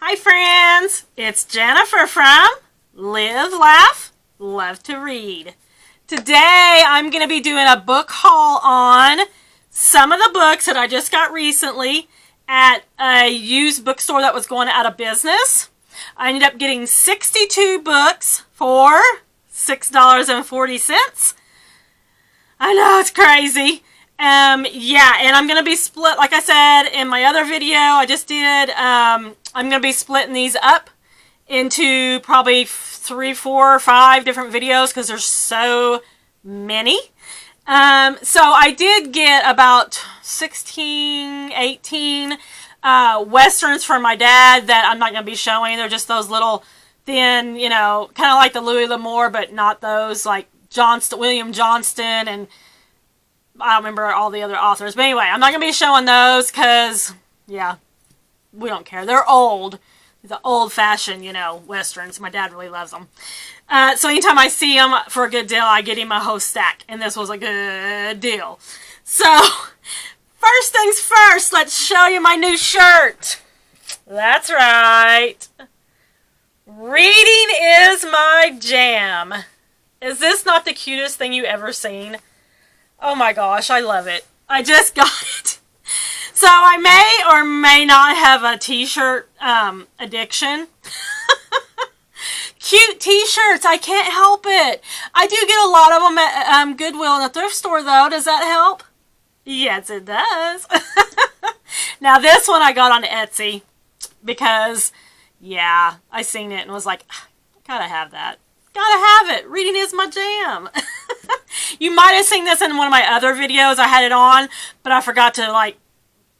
Hi friends, it's Jennifer from Live, Laugh, Love to Read. Today I'm going to be doing a book haul on some of the books that I just got recently at a used bookstore that was going out of business. I ended up getting 62 books for $6.40. I know, it's crazy. Yeah, and I'm going to be split, like I said in my other video I just did, I'm going to be splitting these up into probably 3, 4, or 5 different videos because there's so many. So I did get about 16, 18 westerns from my dad that I'm not going to be showing. They're just those little thin, you know, kind of like the Louis L'Amour, but not those, like William Johnston, and I don't remember all the other authors. But anyway, I'm not going to be showing those because, yeah, we don't care. They're old. The old-fashioned, you know, westerns. My dad really loves them. So anytime I see them for a good deal, I get him a whole stack. And this was a good deal. So, first things first, let's show you my new shirt. That's right. Reading is my jam. Is this not the cutest thing you ever seen? Oh my gosh, I love it. I just got it. So I may or may not have a t-shirt addiction. Cute t-shirts, I can't help it. I do get a lot of them at Goodwill and the thrift store though. Does that help? Yes, it does. Now this one I got on Etsy because, yeah, I seen it and was like, gotta have that. Gotta have it. Reading is my jam. You might have seen this in one of my other videos. I had it on, but I forgot to, like,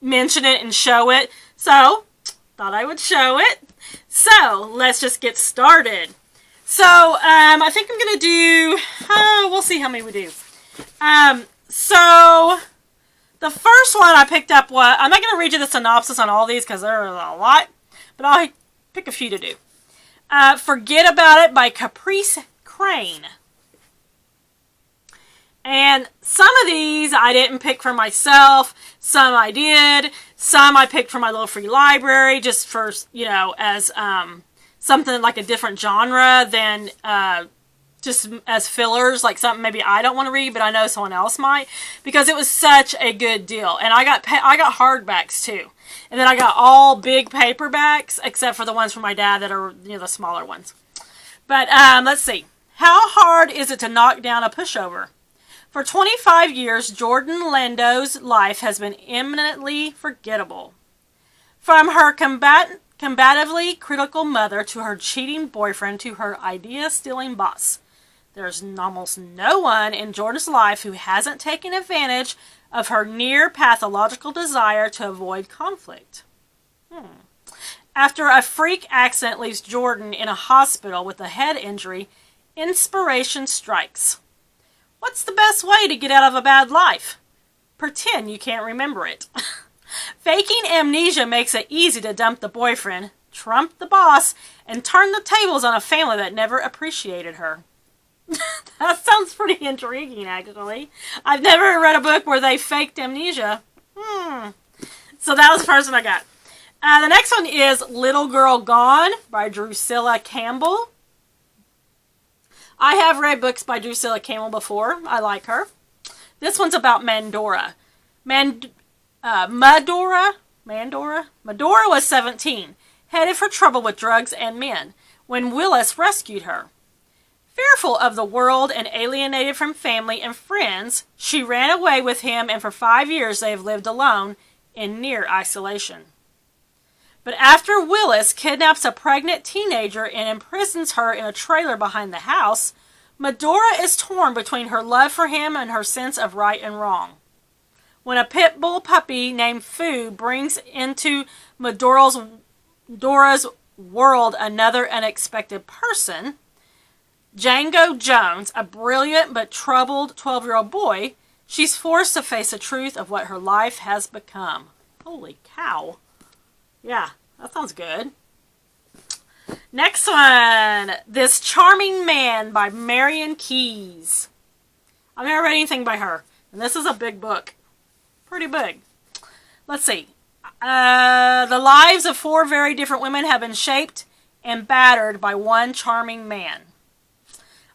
mention it and show it. So, thought I would show it. So, let's just get started. So, I think I'm going to do, we'll see how many we do. So, the first one I picked up was, I'm not going to read you the synopsis on all these because there are a lot, but I'll pick a few to do. Forget About It by Caprice Crane. And some of these I didn't pick for myself. Some I did. Some I picked for my little free library just for, you know, as something like a different genre than just as fillers, like something maybe I don't want to read, but I know someone else might, because it was such a good deal. And I got hardbacks too. And then I got all big paperbacks, except for the ones from my dad that are, you know, the smaller ones. But let's see. How hard is it to knock down a pushover? For 25 years, Jordan Lando's life has been eminently forgettable. From her combatively critical mother to her cheating boyfriend to her idea-stealing boss, there's almost no one in Jordan's life who hasn't taken advantage of her near-pathological desire to avoid conflict. After a freak accident leaves Jordan in a hospital with a head injury, inspiration strikes. What's the best way to get out of a bad life? Pretend you can't remember it. Faking amnesia makes it easy to dump the boyfriend, trump the boss, and turn the tables on a family that never appreciated her. That sounds pretty intriguing, actually. I've never read a book where they faked amnesia. So that was the first one I got. The next one is Little Girl Gone by Drusilla Campbell. I have read books by Drusilla Campbell before. I like her. This one's about Mandora. Medora was 17, headed for trouble with drugs and men, when Willis rescued her. Fearful of the world and alienated from family and friends, she ran away with him, and for 5 years they have lived alone in near isolation. But after Willis kidnaps a pregnant teenager and imprisons her in a trailer behind the house, Medora is torn between her love for him and her sense of right and wrong. When a pit bull puppy named Foo brings into Medora's world another unexpected person, Django Jones, a brilliant but troubled 12-year-old boy, she's forced to face the truth of what her life has become. Holy cow. Yeah, that sounds good. Next one, This Charming Man by Marian Keyes. I've never read anything by her, and this is a big book. Pretty big. Let's see. The lives of 4 very different women have been shaped and battered by one charming man.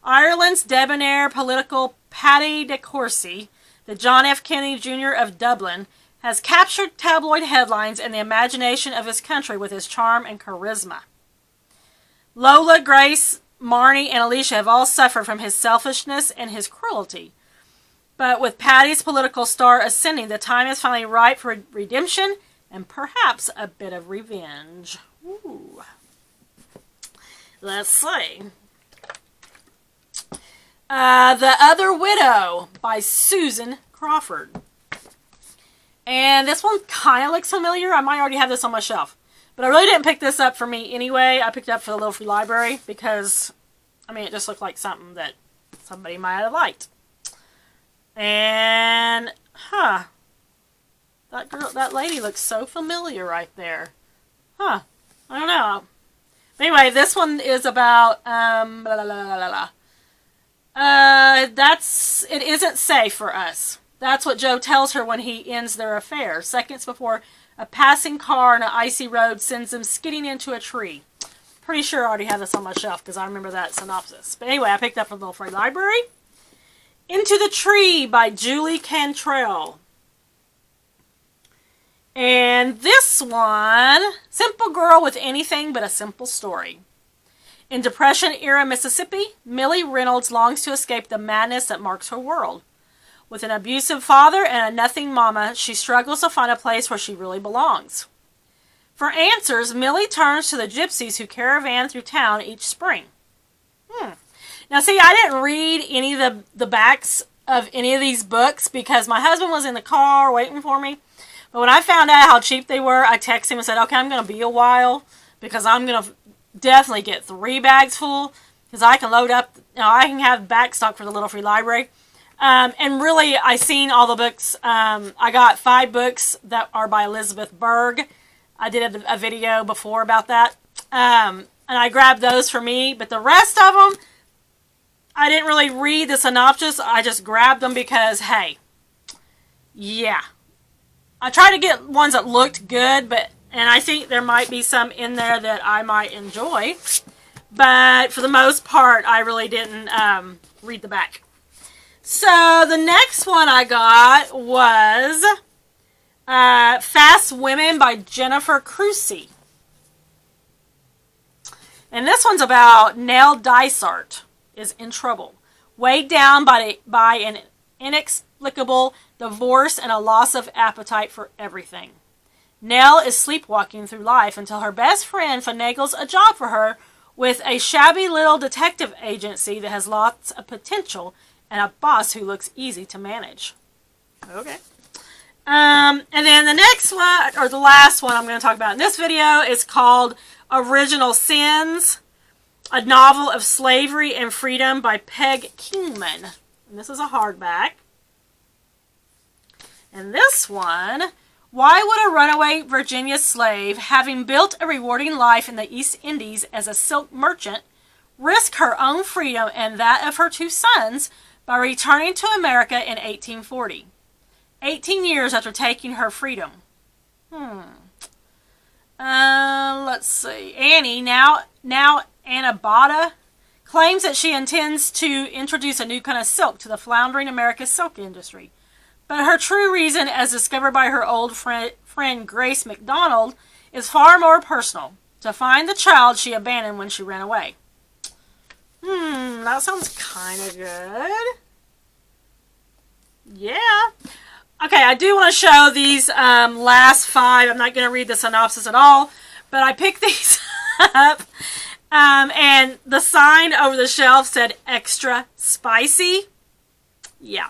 Ireland's debonair political Paddy de Courcy, the John F. Kennedy Jr. of Dublin, has captured tabloid headlines and the imagination of his country with his charm and charisma. Lola, Grace, Marnie, and Alicia have all suffered from his selfishness and his cruelty. But with Paddy's political star ascending, the time is finally ripe for redemption and perhaps a bit of revenge. Ooh. Let's see. The Other Widow by Susan Crawford. And this one kind of looks familiar. I might already have this on my shelf. But I really didn't pick this up for me anyway. I picked it up for the Little Free Library because, I mean, it just looked like something that somebody might have liked. And, that lady looks so familiar right there. I don't know. But anyway, this one is about, it isn't safe for us. That's what Joe tells her when he ends their affair, seconds before a passing car on an icy road sends them skidding into a tree. Pretty sure I already have this on my shelf because I remember that synopsis. But anyway, I picked up from the Little Free Library. Into the Tree by Julie Cantrell. And this one, simple girl with anything but a simple story. In Depression-era Mississippi, Millie Reynolds longs to escape the madness that marks her world. With an abusive father and a nothing mama, she struggles to find a place where she really belongs. For answers, Millie turns to the gypsies who caravan through town each spring. Now see, I didn't read any of the backs of any of these books because my husband was in the car waiting for me. But when I found out how cheap they were, I texted him and said, okay, I'm going to be a while because I'm going to definitely get 3 bags full because I can load up, I can have back stock for the Little Free Library. And really, I seen all the books. I got 5 books that are by Elizabeth Berg. I did a video before about that. And I grabbed those for me. But the rest of them, I didn't really read the synopsis. I just grabbed them because, hey, yeah. I tried to get ones that looked good, and I think there might be some in there that I might enjoy. But for the most part, I really didn't read the back. So the next one I got was Fast Women by Jennifer Crusie. And this one's about Nell Dysart is in trouble, weighed down by an inexplicable divorce and a loss of appetite for everything. Nell is sleepwalking through life until her best friend finagles a job for her with a shabby little detective agency that has lots of potential and a boss who looks easy to manage. Okay. And then the next one, or the last one I'm going to talk about in this video is called Original Sins, a novel of slavery and freedom by Peg Kingman. And this is a hardback. And this one, why would a runaway Virginia slave, having built a rewarding life in the East Indies as a silk merchant, risk her own freedom and that of her 2 sons by returning to America in 1840, 18 years after taking her freedom? Let's see. Annie, now Anna Bada, claims that she intends to introduce a new kind of silk to the floundering American silk industry. But her true reason, as discovered by her old friend Grace McDonald, is far more personal: to find the child she abandoned when she ran away. That sounds kind of good. Yeah. Okay, I do want to show these last 5. I'm not going to read the synopsis at all, but I picked these up. And the sign over the shelf said extra spicy. Yeah.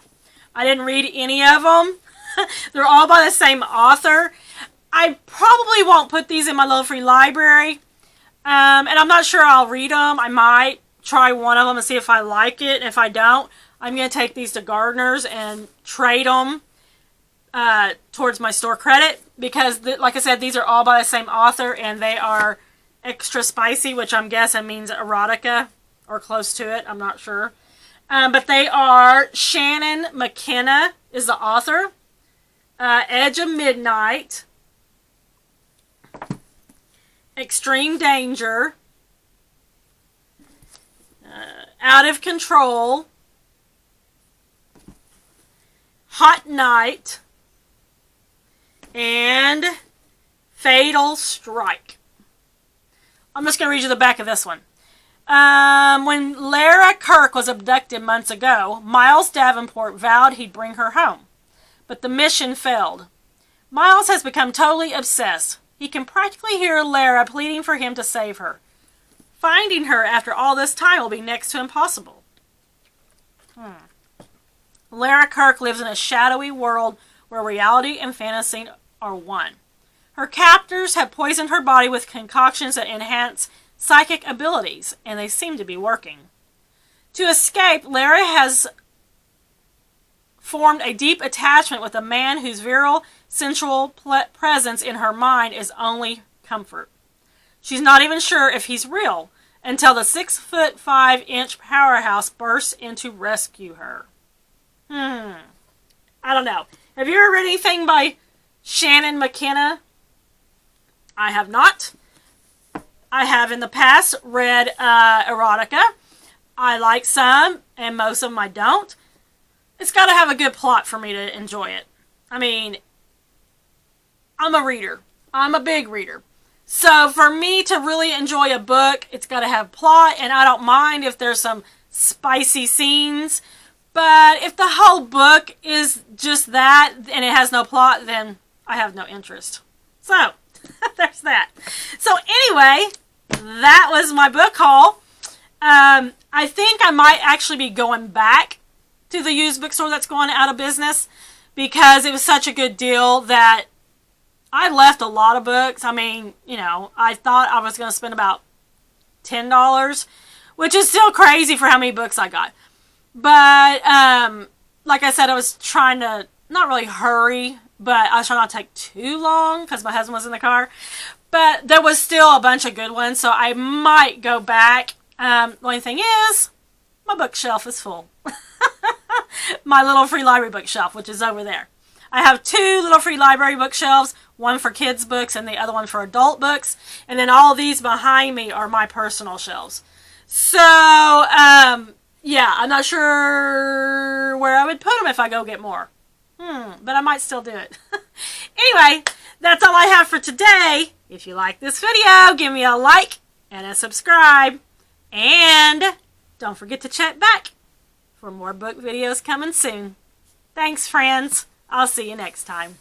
I didn't read any of them. They're all by the same author. I probably won't put these in my Little Free Library. And I'm not sure I'll read them. I might try one of them and see if I like it. And if I don't, I'm going to take these to Gardner's and trade them towards my store credit. Because, like I said, these are all by the same author. And they are extra spicy, which I'm guessing means erotica. Or close to it. I'm not sure. But they are, Shannon McKenna is the author. Edge of Midnight. Extreme Danger, Out of Control, Hot Night, and Fatal Strike. I'm just going to read you the back of this one. When Lara Kirk was abducted months ago, Miles Davenport vowed he'd bring her home. But the mission failed. Miles has become totally obsessed. He can practically hear Lara pleading for him to save her. Finding her after all this time will be next to impossible. Lara Kirk lives in a shadowy world where reality and fantasy are one. Her captors have poisoned her body with concoctions that enhance psychic abilities, and they seem to be working. To escape, Lara has formed a deep attachment with a man whose virile, sensual presence in her mind is only comfort. She's not even sure if he's real until the 6'5" powerhouse bursts in to rescue her. I don't know. Have you ever read anything by Shannon McKenna? I have not. I have in the past read erotica. I like some, and most of them I don't. It's got to have a good plot for me to enjoy it. I mean, I'm a reader. I'm a big reader. So for me to really enjoy a book, it's got to have plot, and I don't mind if there's some spicy scenes. But if the whole book is just that, and it has no plot, then I have no interest. So, there's that. So anyway, that was my book haul. I think I might actually be going back to the used bookstore that's going out of business, because it was such a good deal that I left a lot of books. I mean, you know, I thought I was going to spend about $10, which is still crazy for how many books I got. But, like I said, I was trying to not really hurry, but I was trying not to take too long because my husband was in the car. But there was still a bunch of good ones, so I might go back. The only thing is, my bookshelf is full. My little free library bookshelf, which is over there. I have 2 little free library bookshelves, one for kids' books and the other one for adult books. And then all these behind me are my personal shelves. So, yeah, I'm not sure where I would put them if I go get more. But I might still do it. Anyway, that's all I have for today. If you like this video, give me a like and a subscribe. And don't forget to check back for more book videos coming soon. Thanks, friends. I'll see you next time.